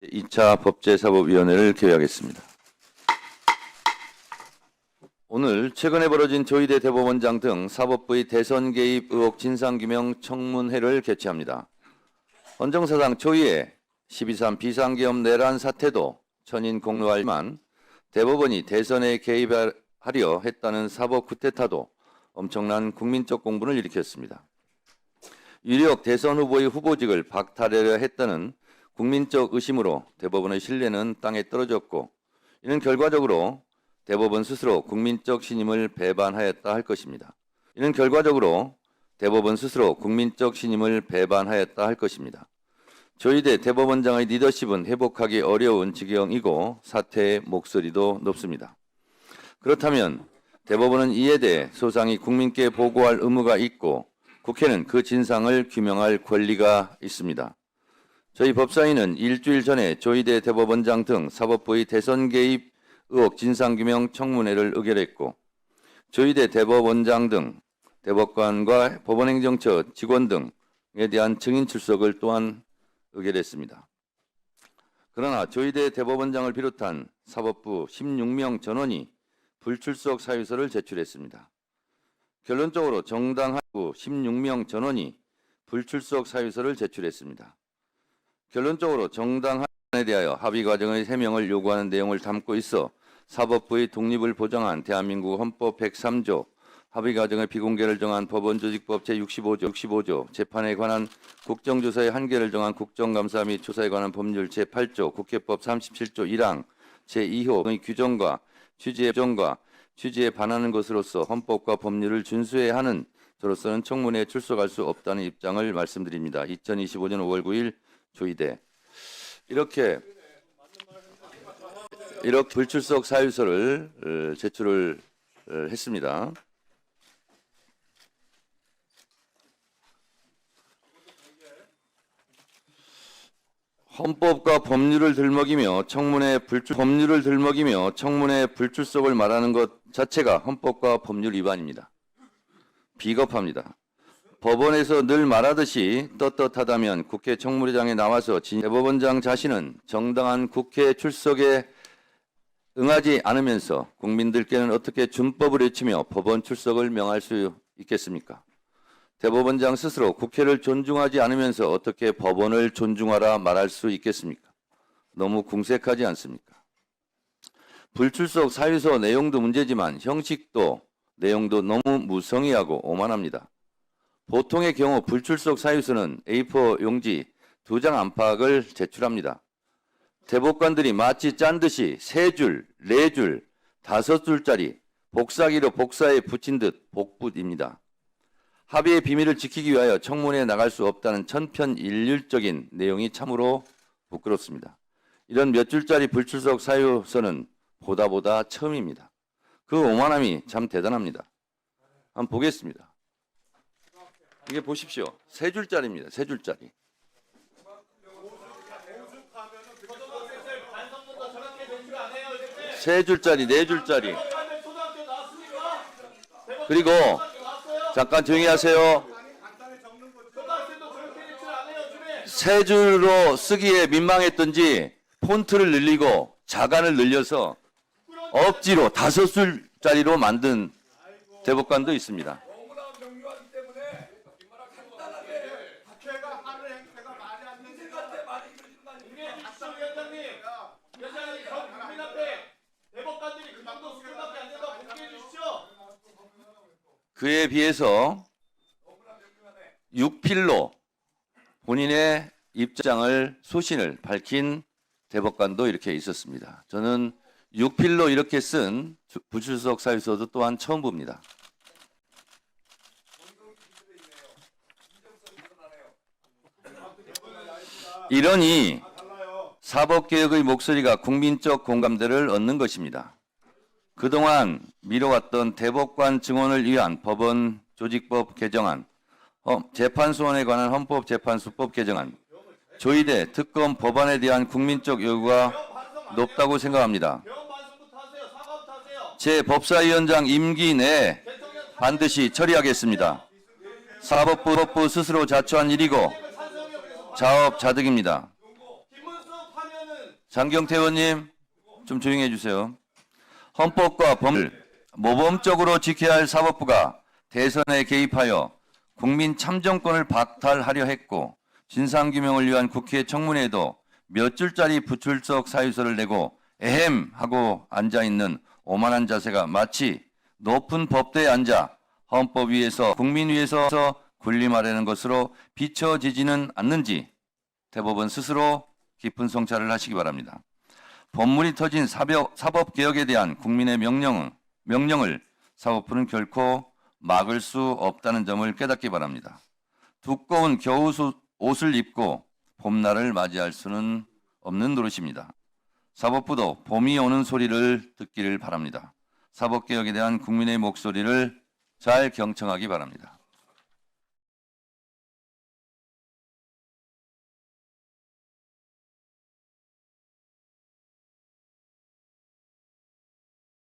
2차 법제사법위원회를 개회하겠습니다. 오늘 최근에 벌어진 조희대 대법원장 등 사법부의 대선 개입 의혹 진상규명 청문회를 개최합니다. 헌정사상 초유의 12.3 비상계엄 내란 사태도 천인 공로하지만 대법원이 대선에 개입하려 했다는 사법 쿠데타도 엄청난 국민적 공분을 일으켰습니다. 유력 대선 후보의 후보직을 박탈하려 했다는 국민적 의심으로 대법원의 신뢰는 땅에 떨어졌고, 이는 결과적으로 대법원 스스로 국민적 신임을 배반하였다 할 것입니다. 조희대 대법원장의 리더십은 회복하기 어려운 지경이고 사퇴의 목소리도 높습니다. 그렇다면 대법원은 이에 대해 소상히 국민께 보고할 의무가 있고 국회는 그 진상을 규명할 권리가 있습니다. 저희 법사위는 일주일 전에 조희대 대법원장 등 사법부의 대선 개입 의혹 진상규명 청문회를 의결했고, 조희대 대법원장 등 대법관과 법원행정처 직원 등에 대한 증인 출석을 또한 의결했습니다. 그러나 조희대 대법원장을 비롯한 사법부 16명 전원이 불출석 사유서를 제출했습니다. 결론적으로 정당 하부 16명 전원이 불출석 사유서를 제출했습니다. 결론적으로 정당 합의에 대하여 합의 과정의 해명을 요구하는 내용을 담고 있어 사법부의 독립을 보장한 대한민국 헌법 103조, 합의 과정의 비공개를 정한 법원조직법 제65조, 재판에 관한 국정조사의 한계를 정한 국정감사 및 조사에 관한 법률 제8조, 국회법 37조 1항 제2호의 규정과 취지에 반하는 것으로서 헌법과 법률을 준수해야 하는 저로서는 청문회에 출석할 수 없다는 입장을 말씀드립니다. 2025년 5월 9일 조희대. 이렇게 불출석 사유서를 제출을 했습니다. 헌법과 법률을 들먹이며 청문회 불출석을 말하는 것 자체가 헌법과 법률 위반입니다. 비겁합니다. 법원에서 늘 말하듯이 떳떳하다면 국회 청문회장에 나와서 대법원장 자신은 정당한 국회 출석에 응하지 않으면서 국민들께는 어떻게 준법을 외치며 법원 출석을 명할 수 있겠습니까? 대법원장 스스로 국회를 존중하지 않으면서 어떻게 법원을 존중하라 말할 수 있겠습니까? 너무 궁색하지 않습니까? 불출석 사유서 내용도 문제지만 형식도 내용도 너무 무성의하고 오만합니다. 보통의 경우 불출석 사유서는 A4 용지 2장 안팎을 제출합니다. 대법관들이 마치 짠 듯이 3줄, 4줄, 5줄짜리 복사기로 복사에 붙인 듯 복붙입니다. 합의의 비밀을 지키기 위하여 청문회에 나갈 수 없다는 천편일률적인 내용이 참으로 부끄럽습니다. 이런 몇 줄짜리 불출석 사유서는 보다 처음입니다. 그 오만함이 참 대단합니다. 한번 보겠습니다. 이게 보십시오. 3줄짜리입니다. 3줄짜리. 세 줄짜리, 4줄짜리. 그리고 잠깐 조용히 하세요. 3줄로 쓰기에 민망했던지 폰트를 늘리고 자간을 늘려서 억지로 5줄짜리로 만든 대법관도 있습니다. 그에 비해서 6필로 본인의 입장을 소신을 밝힌 대법관도 이렇게 있었습니다. 저는 6필로 이렇게 쓴 불출석 사유서도 또한 처음 봅니다. 이러니 사법개혁의 목소리가 국민적 공감대를 얻는 것입니다. 그동안 미뤄왔던 대법관 증원을 위한 법원 조직법 개정안, 재판소원에 관한 헌법재판소법 개정안, 조희대 특검 법안에 대한 국민적 요구가 높다고 생각합니다. 제 법사위원장 임기 내에 반드시 처리하겠습니다. 사법부 스스로 자초한 일이고 자업자득입니다. 장경태 의원님, 좀 조용히 해주세요. 헌법과 법을 모범적으로 지켜야 할 사법부가 대선에 개입하여 국민 참정권을 박탈하려 했고 진상규명을 위한 국회 청문회에도 몇 줄짜리 부출석 사유서를 내고 에헴 하고 앉아있는 오만한 자세가 마치 높은 법대에 앉아 헌법 위에서 국민 위에서 군림하려는 것으로 비춰지지는 않는지 대법원 스스로 깊은 성찰을 하시기 바랍니다. 법문이 터진 사법개혁에 대한 국민의 명령을 사법부는 결코 막을 수 없다는 점을 깨닫기 바랍니다. 두꺼운 겨우 옷을 입고 봄날을 맞이할 수는 없는 노릇입니다. 사법부도 봄이 오는 소리를 듣기를 바랍니다. 사법개혁에 대한 국민의 목소리를 잘 경청하기 바랍니다.